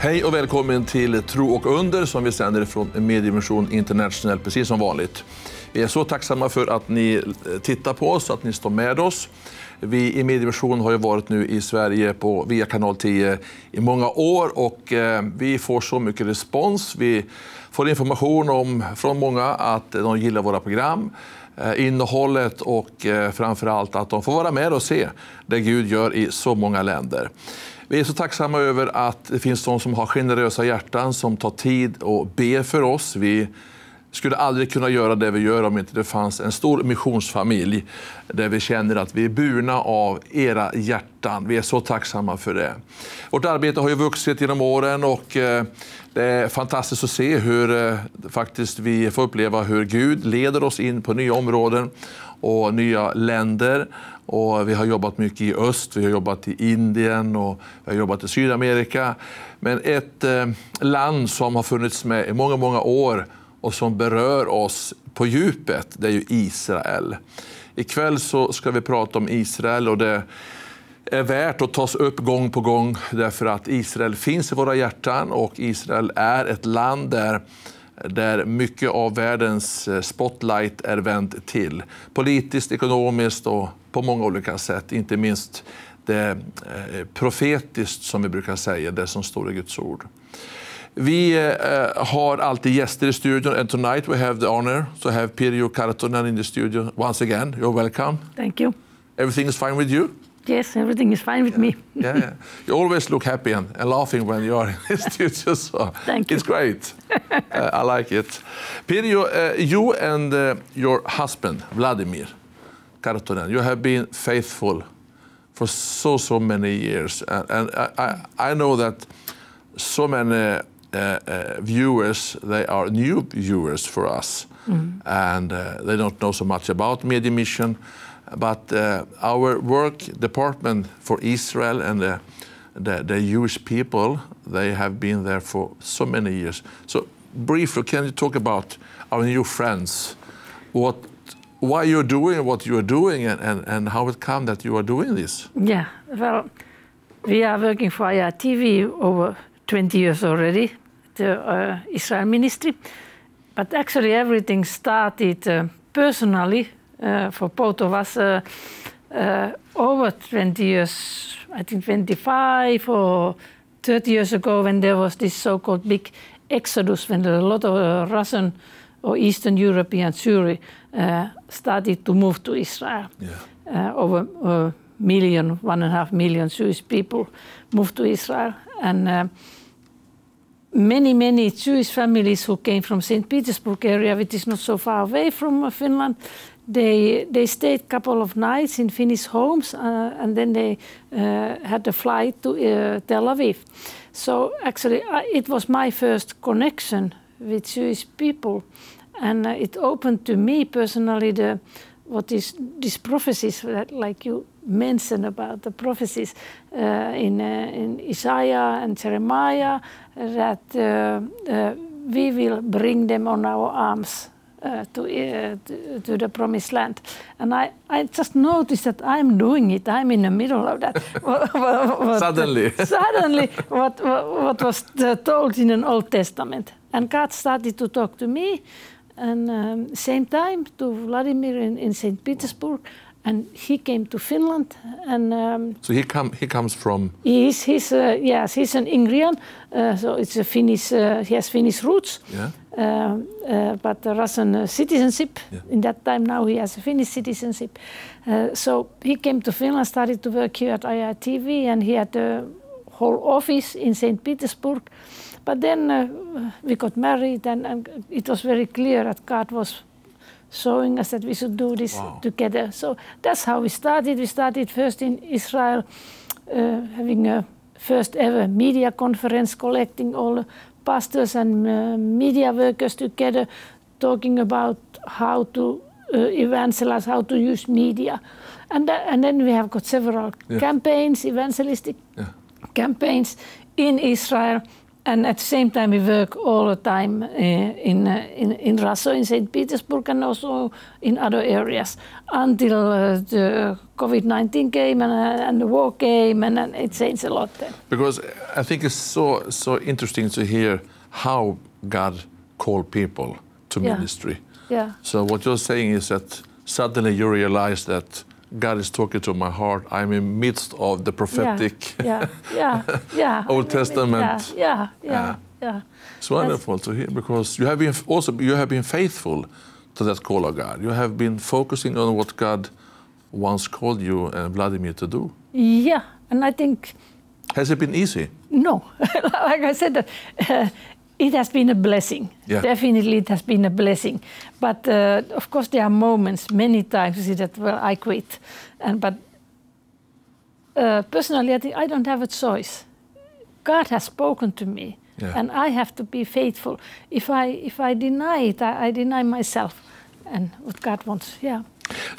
Hej och välkommen till Tro och under som vi sänder från Medidimension International precis som vanligt. Vi är så tacksamma för att ni tittar på oss, att ni står med oss. Vi i Medidimension har ju varit nu i Sverige via kanal 10 i många år och vi får så mycket respons. Vi får information från många att de gillar våra program, innehållet och framförallt att de får vara med och se det Gud gör i så många länder. Vi är så tacksamma över att det finns de som har generösa hjärtan som tar tid och ber för oss. Vi skulle aldrig kunna göra det vi gör om inte det fanns en stor missionsfamilj där vi känner att vi är burna av era hjärtan. Vi är så tacksamma för det. Vårt arbete har ju vuxit genom åren och det är fantastiskt att se hur faktiskt vi får uppleva hur Gud leder oss in på nya områden och nya länder. Och vi har jobbat mycket i öst, vi har jobbat i Indien och vi har jobbat i Sydamerika. Men ett land som har funnits med i många, många år och som berör oss på djupet, det är ju Israel. Ikväll så ska vi prata om Israel och det är värt att tas upp gång på gång därför att Israel finns i våra hjärtan och Israel är ett land där mycket av världens spotlight är vänt till. Politiskt, ekonomiskt och på många olika sätt. Inte minst det profetiskt som vi brukar säga, det som står i Guds ord. Vi har alltid gäster i studion and tonight we have the honor to have Pirjo Kartonen in the studio once again. You're welcome. Thank you. Everything is fine with you? Yes, everything is fine with me. Yeah. You always look happy and laughing when you are in the studio, so Thank you. it's great. I like it. Pirjo, you and your husband, Vladimir Kartonen, you have been faithful for so many years. And I know that so many viewers, they are new viewers for us. And they don't know so much about Media Mission. But our work department for Israel and the Jewish people, they have been there for so many years. So briefly, can you talk about our new friends? Why you're doing what you are doing and how it come that you are doing this? Yeah, well, we are working for IRR-TV over 20 years already, the Israel ministry. But actually everything started personally for both of us over 20 years, I think 25 or 30 years ago when there was this so-called big exodus when a lot of Russian or Eastern European Jewry started to move to Israel. Yeah. Over 1.5 million Jewish people moved to Israel. And many Jewish families who came from St. Petersburg area, which is not so far away from Finland, they stayed a couple of nights in Finnish homes and then they had a flight to Tel Aviv. So actually it was my first connection with Jewish people and it opened to me personally what is these prophecies that, like you mentioned about the prophecies in Isaiah and Jeremiah that we will bring them on our arms to the promised land. And I just noticed that I'm doing it. I'm in the middle of that. Suddenly, what was told in an Old Testament. And God started to talk to me, and same time to Vladimir in St. Petersburg. And he came to Finland, and so he comes from. He's an Ingrian, so it's a Finnish. He has Finnish roots, but the Russian citizenship. Yeah. In that time, now he has a Finnish citizenship. So he came to Finland, started to work here at IRR-TV, and he had a whole office in St. Petersburg. But then we got married, and it was very clear that God was showing us that we should do this together. So that's how we started. We started first in Israel, having a first ever media conference, collecting all the pastors and media workers together, talking about how to evangelize, how to use media. And then we have got several campaigns, evangelistic campaigns in Israel. And at the same time, we work all the time in Russia, in St. Petersburg, and also in other areas until the COVID-19 came and the war came, and it changed a lot then. Because I think it's so interesting to hear how God called people to ministry. Yeah. So what you're saying is that suddenly you realize that God is talking to my heart. I'm in the midst of the prophetic Old Testament. Yeah. It's wonderful to hear, because you have been faithful to that call of God. You have been focusing on what God once called you and Vladimir to do. Yeah, and I think... Has it been easy? No. Like I said, it has been a blessing. Yeah. Definitely it has been a blessing. But of course there are moments, many times, you see that, well, I quit. But personally, I think I don't have a choice. God has spoken to me, and I have to be faithful. If I deny it, I deny myself and what God wants. Yeah.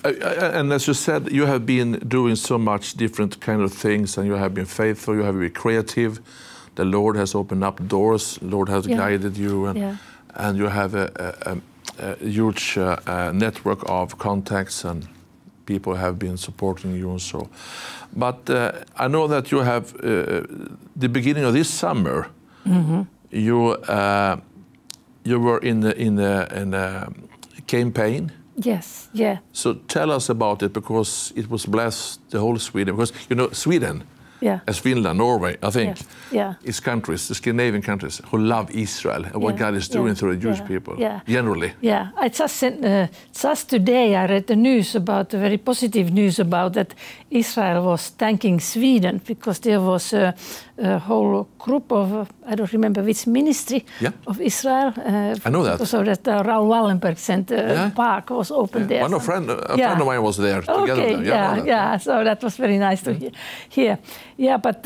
And as you said, you have been doing so much different kind of things, and you have been faithful, you have been creative. The Lord has opened up doors, the Lord has guided you, and you have a huge network of contacts, and people have been supporting you and so. But I know that you have, the beginning of this summer, you were in a campaign. Yes, yeah. So tell us about it, because it was blessed the whole Sweden. Because, you know, Sweden, as Finland, Norway, I think, is countries, the Scandinavian countries, who love Israel and what God is doing through the Jewish people, generally. Yeah, I just sent, just today I read the news about, the very positive news about that Israel was thanking Sweden, because there was a whole group of, I don't remember which ministry of Israel. I know that. So that Raoul Wallenberg Center Park was opened there. One friend of mine was there together. Okay, so that was very nice to hear. Yeah, but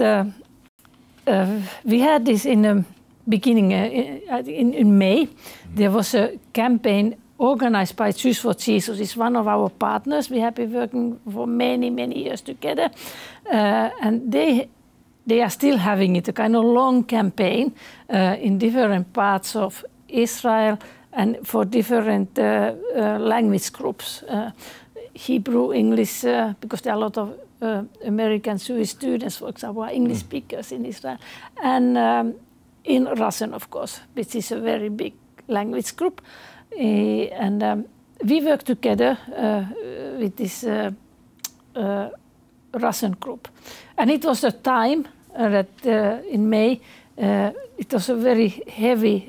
we had this in the beginning, in May. There was a campaign organized by Jews for Jesus. It's one of our partners. We have been working for many, many years together. And they are still having it, a kind of long campaign in different parts of Israel and for different language groups. Hebrew, English, because there are a lot of American Jewish students, for example, are English speakers in Israel, and in Russian, of course, which is a very big language group. And we work together with this Russian group. And it was a time that in May, it was a very heavy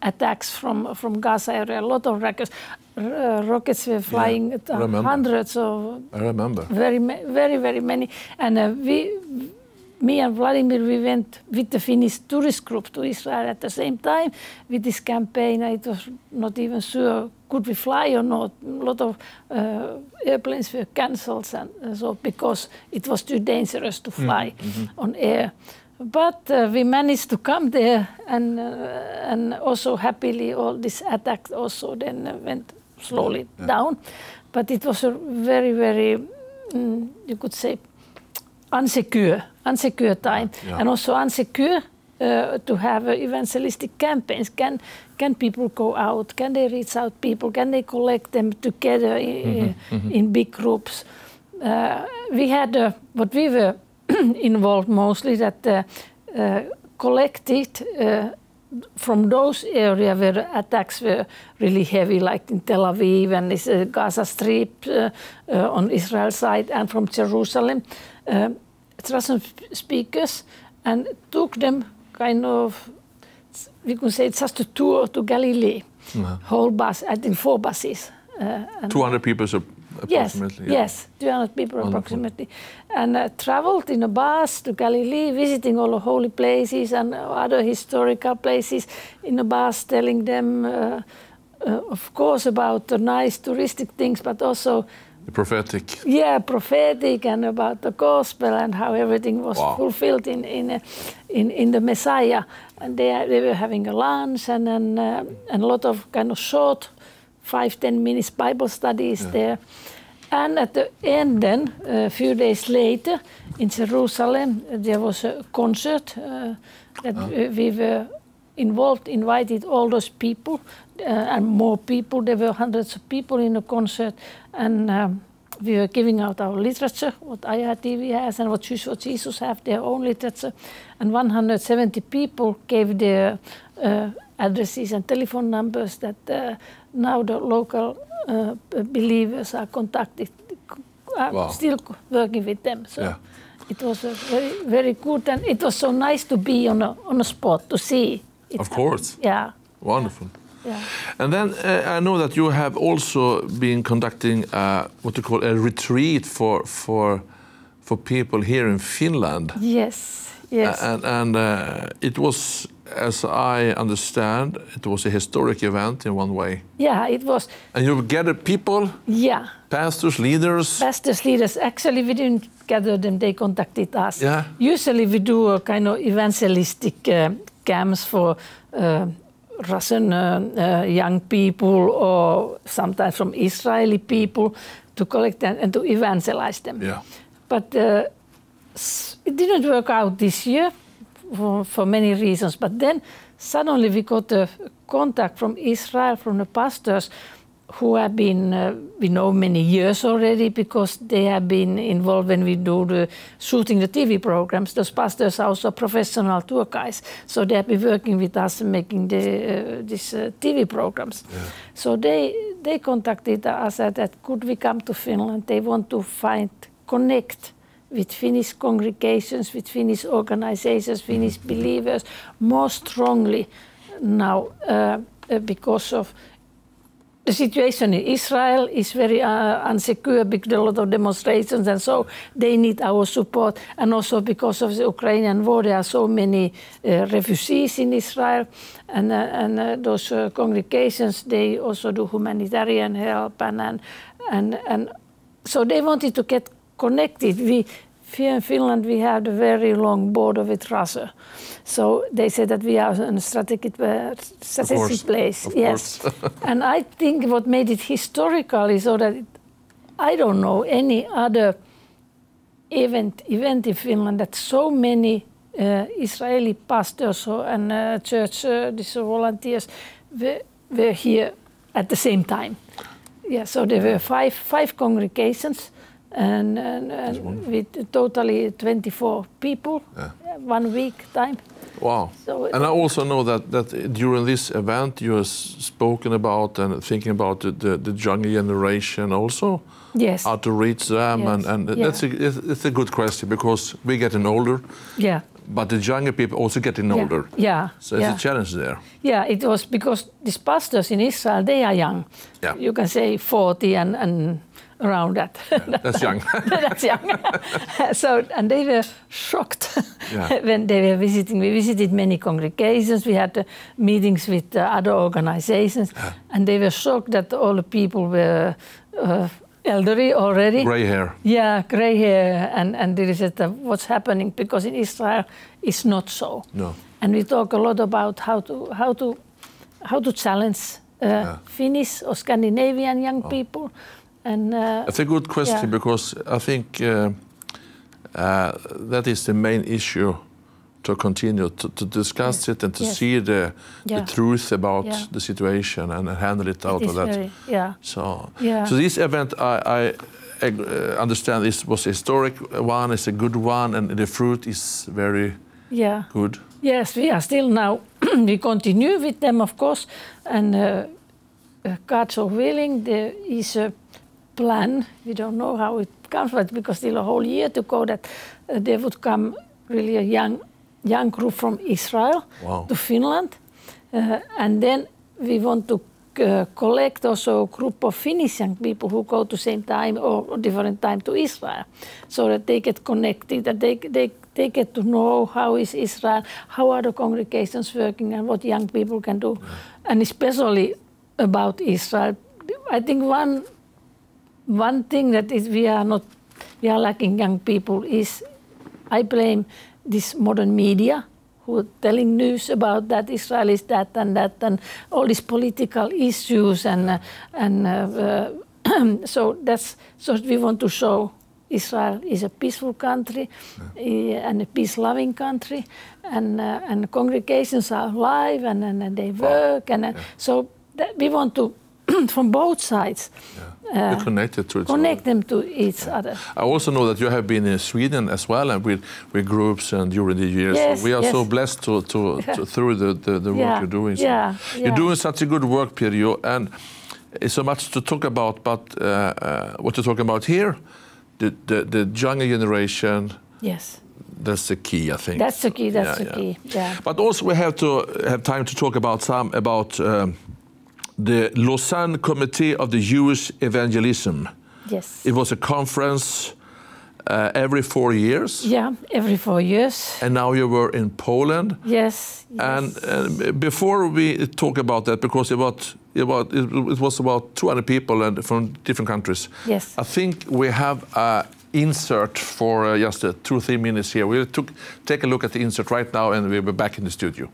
attacks from Gaza area, a lot of rockets were flying, hundreds of... I remember. Very many. And me and Vladimir, we went with the Finnish tourist group to Israel at the same time with this campaign. It was not even sure could we fly or not. A lot of airplanes were cancelled, and so because it was too dangerous to fly on air. But we managed to come there, and also happily all this attack also then went slowly down. But it was a very, you could say, unsecure time, and also unsecure to have evangelistic campaigns. Can people go out? Can they reach out people? Can they collect them together in big groups? We had what we were involved mostly that collected from those areas where the attacks were really heavy, like in Tel Aviv and this Gaza Strip on Israel side, and from Jerusalem, Russian speakers, and took them kind of, we could say, just a tour to Galilee. Whole bus, I think 4 buses. 200 people approximately. Yes, 200 people approximately. And traveled in a bus to Galilee, visiting all the holy places and other historical places in a bus, telling them, of course, about the nice touristic things, but also the prophetic. Yeah, prophetic, and about the gospel and how everything was fulfilled in the Messiah. And they were having a lunch and a lot of kind of short 5-10 minutes Bible studies there. And at the end then, a few days later, in Jerusalem, there was a concert That we were involved, invited all those people and more people. There were hundreds of people in the concert, and we were giving out our literature, what IRR-TV has and what Jesus have, their own literature. And 170 people gave their addresses and telephone numbers that now the local believers are contacted, still working with them. So it was a very, very good, and it was so nice to be on a spot to see it. Of course. Yeah. Wonderful. Yeah. And then I know that you have also been conducting what you call a retreat for people here in Finland. Yes, yes. And it was, as I understand, it was a historic event in one way. Yeah, it was. And you gathered people? Yeah. Pastors, leaders? Pastors, leaders. Actually, we didn't gather them. They contacted us. Yeah. Usually we do a kind of evangelistic camps for Russian young people or sometimes from Israeli people to collect and to evangelize them. Yeah. But it didn't work out this year for many reasons. But then suddenly we got a contact from Israel, from the pastors who have been, we know many years already because they have been involved when we do shooting the TV programs. Those pastors are also professional tour guides. So they have been working with us making these TV programs. Yeah. So they contacted us that could we come to Finland? They want to connect with Finnish congregations, with Finnish organizations, Finnish believers more strongly now because of the situation in Israel is very unsecure because there are a lot of demonstrations, and so they need our support. And also because of the Ukrainian war, there are so many refugees in Israel, and those congregations, they also do humanitarian help, and so they wanted to get connected. Here in Finland, we have a very long border with Russia. So they said that we are in a strategic place. Yes. And I think what made it historical is so that I don't know any other event in Finland that so many Israeli pastors and church these volunteers were here at the same time. Yeah, so there were five congregations. And with totally 24 people, 1 week time. Wow. So and I also know that during this event you have spoken about and thinking about the younger generation also. Yes. How to reach them, yes. and it's a good question because we're getting older. Yeah. But the younger people also getting older. Yeah. So it's a challenge there. Yeah, it was because these pastors in Israel, they are young. Yeah. You can say 40 and around that. Yeah, that's young. That's young. So, and they were shocked when they were visiting. We visited many congregations. We had meetings with other organizations, and they were shocked that all the people were elderly already. Gray hair. Yeah, gray hair, and they said what's happening because in Israel it's not so. No. And we talk a lot about how to challenge Finnish or Scandinavian young people. And that's a good question because I think that is the main issue to continue to discuss it and to see the truth about the situation and handle it out of that. So this event, I understand this was a historic one, it's a good one, and the fruit is very good. Yes, we are still now, we continue with them, of course, and God so willing, there is a plan. We don't know how it comes, but because still a whole year to go, that there would come really a young group from Israel to Finland, and then we want to collect also a group of Finnish young people who go to same time or different time to Israel, so that they get connected, that they get to know how is Israel, how are the congregations working, and what young people can do, and especially about Israel. I think one thing that is we are lacking young people is, I blame this modern media who are telling news about that Israel is that and all these political issues and so we want to show Israel is a peaceful country and a peace-loving country, and congregations are alive and they work, so we want to, from both sides, connect them to each other. I also know that you have been in Sweden as well, and with groups and during the years. Yes, so we are so blessed to through the work you're doing. So you're doing such a good work, Pirjo, and it's so much to talk about. But what you're talking about here, the younger generation. Yes. That's the key, I think. That's the key. That's the key. Yeah. But also we have to have time to talk about the Lausanne Committee of the Jewish Evangelism. Yes. It was a conference every 4 years. Yeah, every 4 years. And now you were in Poland. Yes. And before we talk about that, because it was about 200 people and from different countries. Yes. I think we have an insert for just 2 or 3 minutes here. We'll take a look at the insert right now, and we'll be back in the studio.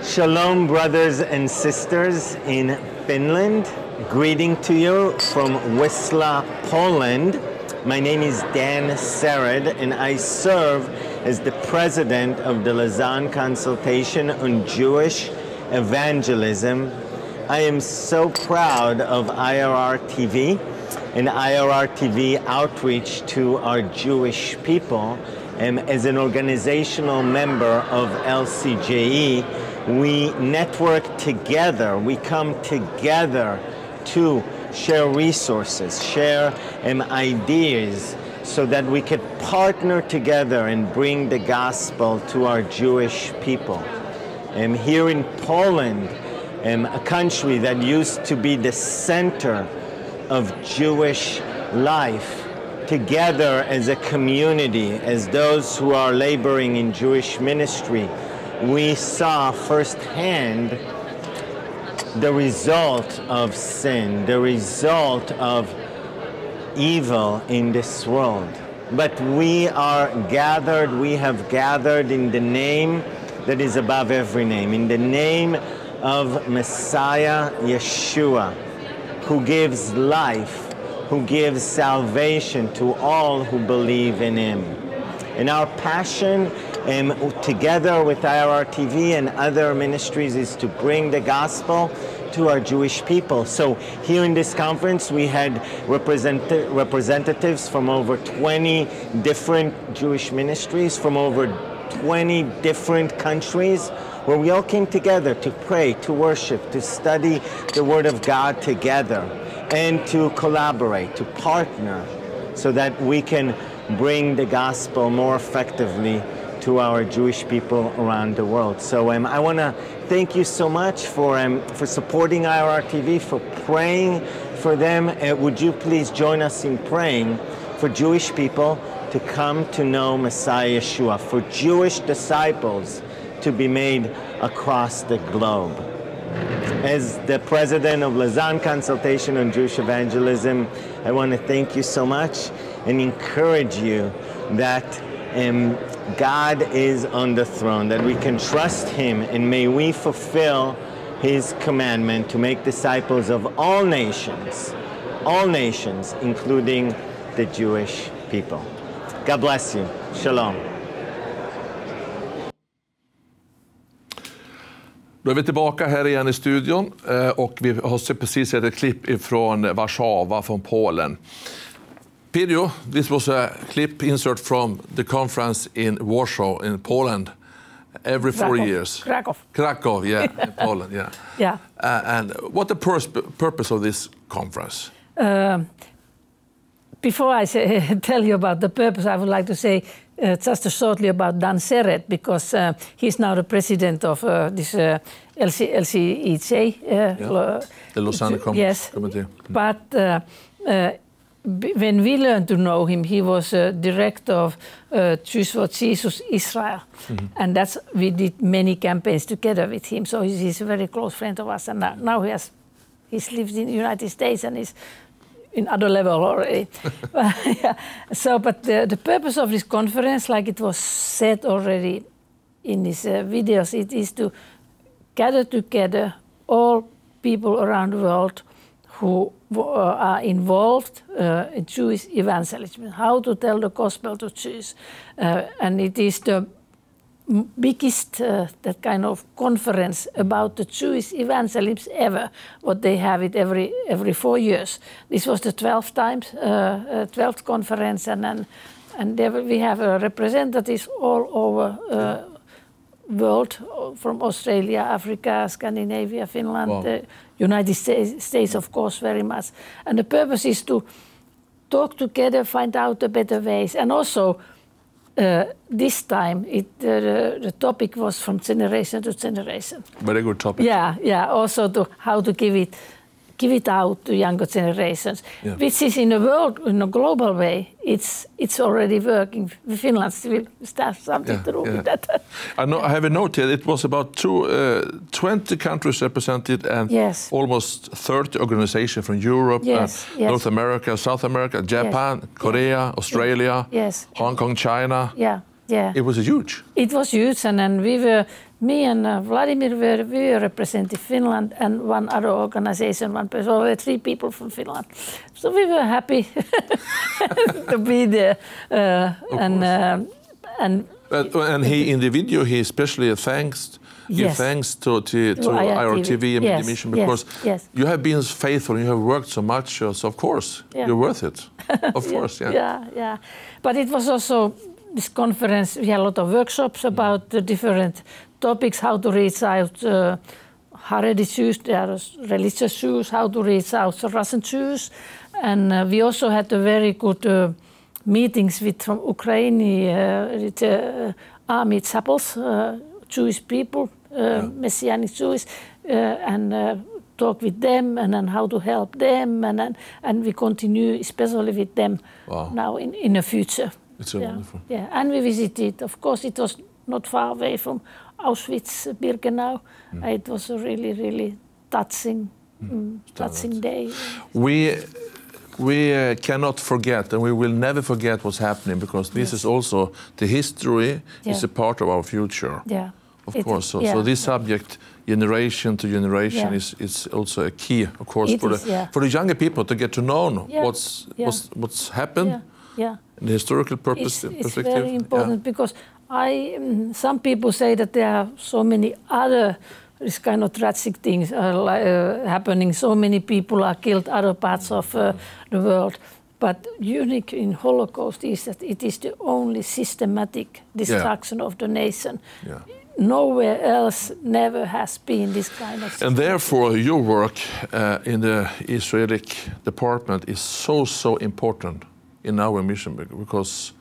Shalom, brothers and sisters in Finland. Greeting to you from Wisla, Poland. My name is Dan Sered, and I serve as the president of the Lausanne Consultation on Jewish Evangelism. I am so proud of IRR-TV and IRR-TV outreach to our Jewish people. As an organizational member of LCJE, we network together, we come together to share resources, share ideas, so that we could partner together and bring the gospel to our Jewish people. Here in Poland, a country that used to be the center of Jewish life, together as a community, as those who are laboring in Jewish ministry, we saw firsthand the result of sin, the result of evil in this world. But we have gathered in the name that is above every name, in the name of Messiah Yeshua, who gives life, who gives salvation to all who believe in him. And our passion together with IRR-TV and other ministries is to bring the gospel to our Jewish people. So here in this conference we had representatives from over 20 different Jewish ministries, from over 20 different countries, where we all came together to pray, to worship, to study the Word of God together, and to collaborate, to partner, so that we can bring the gospel more effectively to our Jewish people around the world. So I want to thank you so much for supporting IRR-TV, for praying for them. Would you please join us in praying for Jewish people to come to know Messiah Yeshua, for Jewish disciples to be made across the globe. As the president of Lausanne Consultation on Jewish Evangelism, I want to thank you so much and encourage you that God is on the throne, that we can trust him, and may we fulfill his commandment to make disciples of all nations, including the Jewish people. God bless you. Shalom. Då är vi tillbaka här igen i studion och vi har precis sett ett klipp från Warszawa, från Polen. Pirjo, this was a clip insert from the conference in Warsaw, in Poland, every 4 years. Krakow, yeah, in Poland, yeah. Yeah. And what the purpose of this conference? Before I tell you about the purpose, I would like to say just shortly about Dan Sered, because he's now the president of this LCEJ. The Lausanne Committee. But when we learned to know him, he was director of Jews for Jesus Israel. And we did many campaigns together with him. So he's a very close friend of us. And now he's lived in the United States and is in other level already. So, but the purpose of this conference, like it was said already in these videos, it is to gather together all people around the world who are involved in Jewish evangelism, how to tell the gospel to Jews. And it is the biggest that kind of conference about the Jewish evangelism ever, what they have it every 4 years. This was the 12th conference, and there we have representatives all over world, from Australia, Africa, Scandinavia, Finland, United States, of course, very much. And the purpose is to talk together, find out the better ways, and also this time the topic was from generation to generation. Very good topic. Yeah. Also to how to give it out to younger generations, which is in a global way. It's already working. Finland will start something to do with that. I have a note here. It was about 20 countries represented and almost 30 organizations from Europe, North America, South America, Japan, Korea, Australia, Hong Kong, China. Yeah. It was huge. It was huge, and then me and Vladimir were representing Finland and one other organization, one person, so 3 people from Finland. So we were happy to be there. And he, in the video, he especially thanks to IRR-TV and the mission, because you have been faithful, you have worked so much, so of course you're worth it. Of course, yeah. But it was also this conference, we had a lot of workshops about the different topics, how to reach out Haredi Jews, religious Jews, how to reach out Russian Jews. And we also had a very good meetings with from Ukraine, army chapels, Jewish people, Messianic Jewish, and talk with them and then how to help them. And we continue especially with them now in the future. It's so wonderful. Yeah, and we visited. Of course, it was not far away from Auschwitz, Birkenau. It was a really, really touching day. We cannot forget, and we will never forget what's happening, because this is also the history. Is a part of our future. Yeah, of course. So this subject, generation to generation, is also a key, of course, for the younger people to get to know what's happened. Yeah. The historical perspective. It's very important because some people say that there are so many other this kind of tragic things happening. So many people are killed other parts of the world. But unique in Holocaust is that it is the only systematic destruction of the nation. Nowhere else never has been this kind of situation. And therefore your work in the Israeli department is so important in our mission, because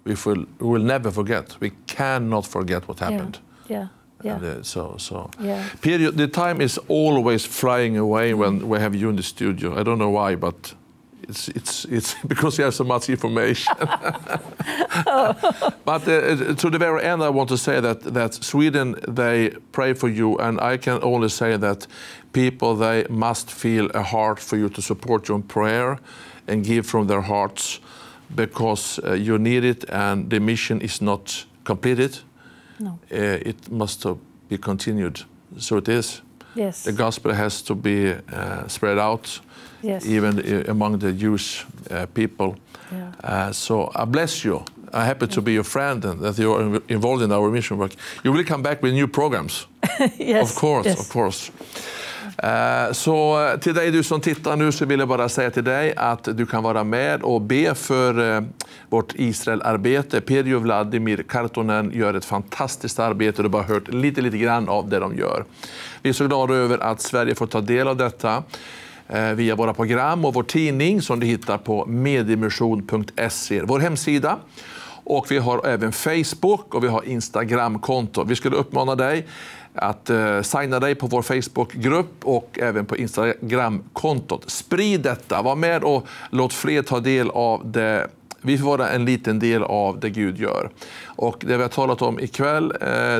we will never forget. We cannot forget what happened. And, period. The time is always flying away when we have you in the studio. I don't know why, but it's because you have so much information. But to the very end, I want to say that Sweden, they pray for you, and I can only say that people, they must feel a heart for you to support you in prayer and give from their hearts, because you need it, and the mission is not completed. No. It must be continued. So it is. Yes. The gospel has to be spread out, even among the Jewish people. So I bless you. I'm happy to be your friend and that you are involved in our mission work. You will come back with new programs. Of course. Så till dig du som tittar nu, så vill jag bara säga till dig att du kan vara med och be för vårt Israel-arbete. Pedro och Vladimir Kartonen gör ett fantastiskt arbete. Du har bara hört lite grann av det de gör. Vi är så glada över att Sverige får ta del av detta via våra program och vår tidning som du hittar på mediemission.se, vår hemsida. Och vi har även Facebook och vi har Instagram-konto. Vi skulle uppmana dig att signa dig på vår Facebookgrupp och även på Instagram-kontot. Sprid detta, var med och låt fler ta del av det. Vi får vara en liten del av det Gud gör. Och det vi har talat om ikväll,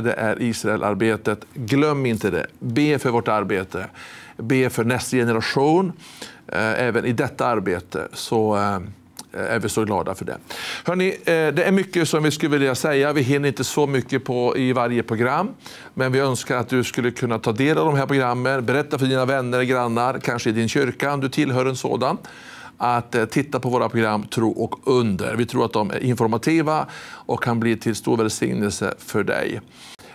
det är Israel-arbetet. Glöm inte det. Be för vårt arbete. Be för nästa generation. Även i detta arbete så är vi så glada för det. Hörrni, det är mycket som vi skulle vilja säga. Vi hinner inte så mycket i varje program. Men vi önskar att du skulle kunna ta del av de här programmen. Berätta för dina vänner och grannar, kanske i din kyrka om du tillhör en sådan. Att titta på våra program Tro och under. Vi tror att de är informativa och kan bli till stor välsignelse för dig.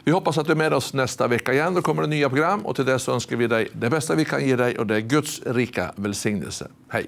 Vi hoppas att du är med oss nästa vecka igen. Då kommer det nya program och till dess önskar vi dig det bästa vi kan ge dig och det är Guds rika välsignelse. Hej!